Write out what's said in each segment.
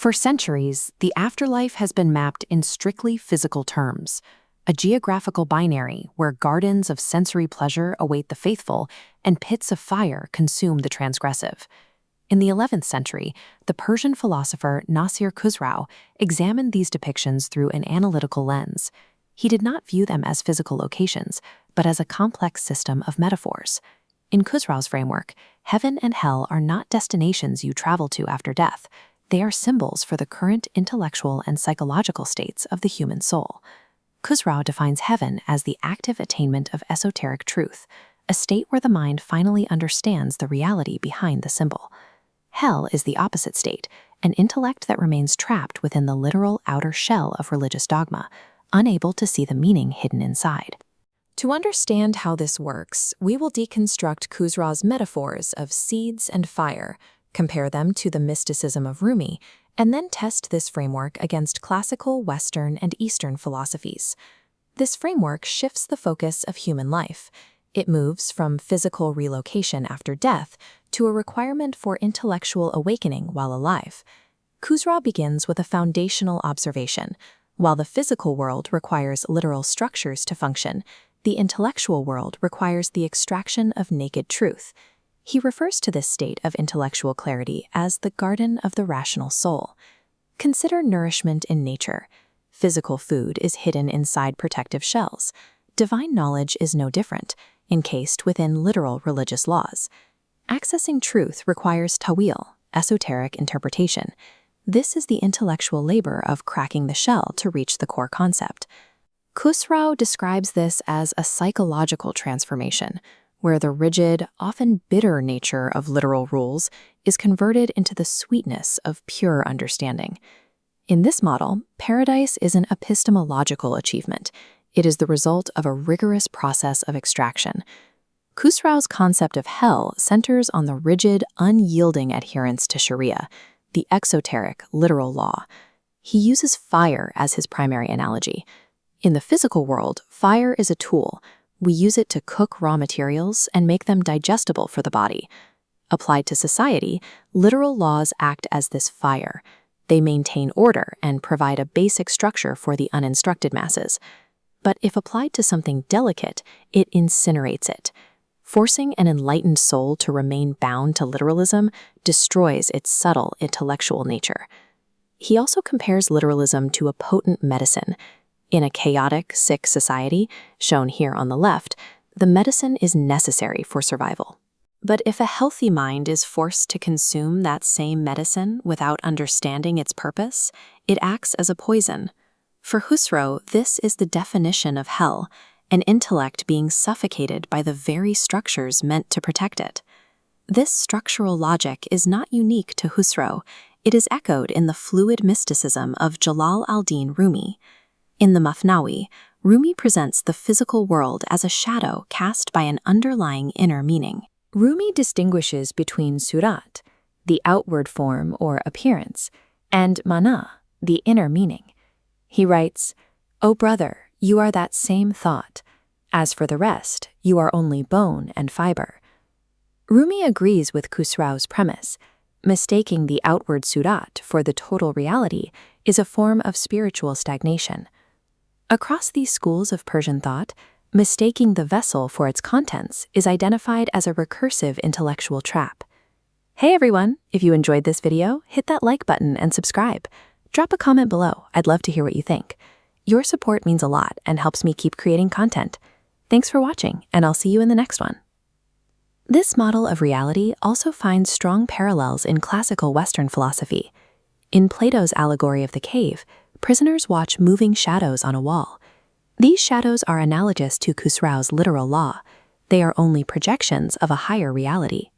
For centuries, the afterlife has been mapped in strictly physical terms, a geographical binary where gardens of sensory pleasure await the faithful and pits of fire consume the transgressive. In the 11th century, the Persian philosopher Nasir Khosrow examined these depictions through an analytical lens. He did not view them as physical locations, but as a complex system of metaphors. In Khosrow's framework, heaven and hell are not destinations you travel to after death. They are symbols for the current intellectual and psychological states of the human soul. Khosrow defines heaven as the active attainment of esoteric truth, a state where the mind finally understands the reality behind the symbol. Hell is the opposite state, an intellect that remains trapped within the literal outer shell of religious dogma, unable to see the meaning hidden inside. To understand how this works, we will deconstruct Khosrow's metaphors of seeds and fire, compare them to the mysticism of Rumi, and then test this framework against classical Western and Eastern philosophies. This framework shifts the focus of human life. It moves from physical relocation after death to a requirement for intellectual awakening while alive. Khosrow begins with a foundational observation. While the physical world requires literal structures to function, the intellectual world requires the extraction of naked truth. He refers to this state of intellectual clarity as the garden of the rational soul. Consider nourishment in nature. Physical food is hidden inside protective shells. Divine knowledge is no different, encased within literal religious laws. Accessing truth requires tawil, esoteric interpretation. This is the intellectual labor of cracking the shell to reach the core concept. Khosrow describes this as a psychological transformation, where the rigid, often bitter nature of literal rules is converted into the sweetness of pure understanding. In this model, paradise is an epistemological achievement. It is the result of a rigorous process of extraction. Khosrow's concept of hell centers on the rigid, unyielding adherence to Sharia, the exoteric, literal law. He uses fire as his primary analogy. In the physical world, fire is a tool. We use it to cook raw materials and make them digestible for the body. Applied to society, literal laws act as this fire. They maintain order and provide a basic structure for the uninstructed masses. But if applied to something delicate, it incinerates it. Forcing an enlightened soul to remain bound to literalism destroys its subtle intellectual nature. He also compares literalism to a potent medicine. In a chaotic, sick society, shown here on the left, the medicine is necessary for survival. But if a healthy mind is forced to consume that same medicine without understanding its purpose, it acts as a poison. For Khosrow, this is the definition of hell, an intellect being suffocated by the very structures meant to protect it. This structural logic is not unique to Khosrow. It is echoed in the fluid mysticism of Jalal al-Din Rumi. In the Mafnawi, Rumi presents the physical world as a shadow cast by an underlying inner meaning. Rumi distinguishes between surat, the outward form or appearance, and mana, the inner meaning. He writes, "O brother, you are that same thought. As for the rest, you are only bone and fiber." Rumi agrees with Khosrow's premise. Mistaking the outward surat for the total reality is a form of spiritual stagnation. Across these schools of Persian thought, mistaking the vessel for its contents is identified as a recursive intellectual trap. Hey everyone, if you enjoyed this video, hit that like button and subscribe. Drop a comment below, I'd love to hear what you think. Your support means a lot and helps me keep creating content. Thanks for watching, and I'll see you in the next one. This model of reality also finds strong parallels in classical Western philosophy. In Plato's allegory of the cave, prisoners watch moving shadows on a wall. These shadows are analogous to Khosrow's literal law. They are only projections of a higher reality.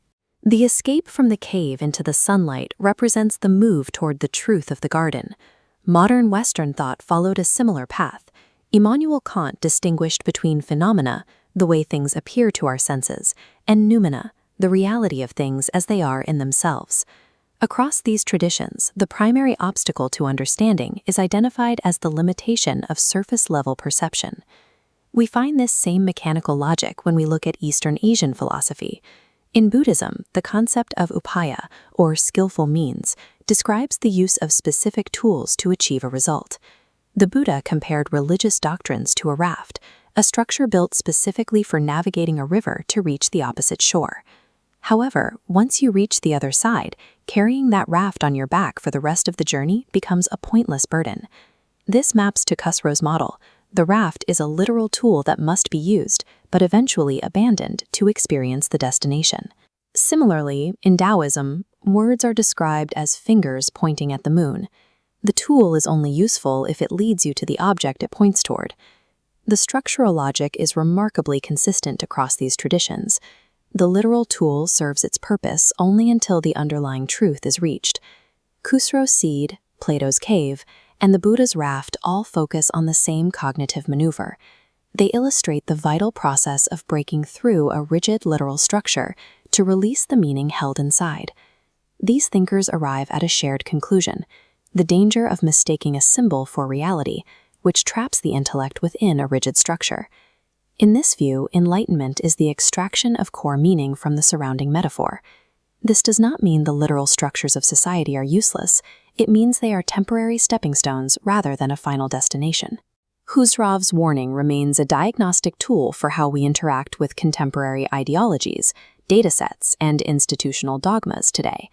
The escape from the cave into the sunlight represents the move toward the truth of the garden. Modern Western thought followed a similar path. Immanuel Kant distinguished between phenomena, the way things appear to our senses, and noumena, the reality of things as they are in themselves. Across these traditions, the primary obstacle to understanding is identified as the limitation of surface-level perception. We find this same mechanical logic when we look at Eastern Asian philosophy. In Buddhism, the concept of upaya, or skillful means, describes the use of specific tools to achieve a result. The Buddha compared religious doctrines to a raft, a structure built specifically for navigating a river to reach the opposite shore. However, once you reach the other side, carrying that raft on your back for the rest of the journey becomes a pointless burden. This maps to Khosrow's model. The raft is a literal tool that must be used, but eventually abandoned to experience the destination. Similarly, in Taoism, words are described as fingers pointing at the moon. The tool is only useful if it leads you to the object it points toward. The structural logic is remarkably consistent across these traditions. The literal tool serves its purpose only until the underlying truth is reached. Khosrow's seed, Plato's cave, and the Buddha's raft all focus on the same cognitive maneuver. They illustrate the vital process of breaking through a rigid literal structure to release the meaning held inside. These thinkers arrive at a shared conclusion: the danger of mistaking a symbol for reality, which traps the intellect within a rigid structure. In this view, enlightenment is the extraction of core meaning from the surrounding metaphor. This does not mean the literal structures of society are useless. It means they are temporary stepping stones rather than a final destination. Khosrow's warning remains a diagnostic tool for how we interact with contemporary ideologies, datasets, and institutional dogmas today.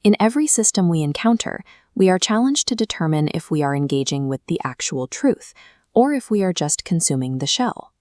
In every system we encounter, we are challenged to determine if we are engaging with the actual truth, or if we are just consuming the shell.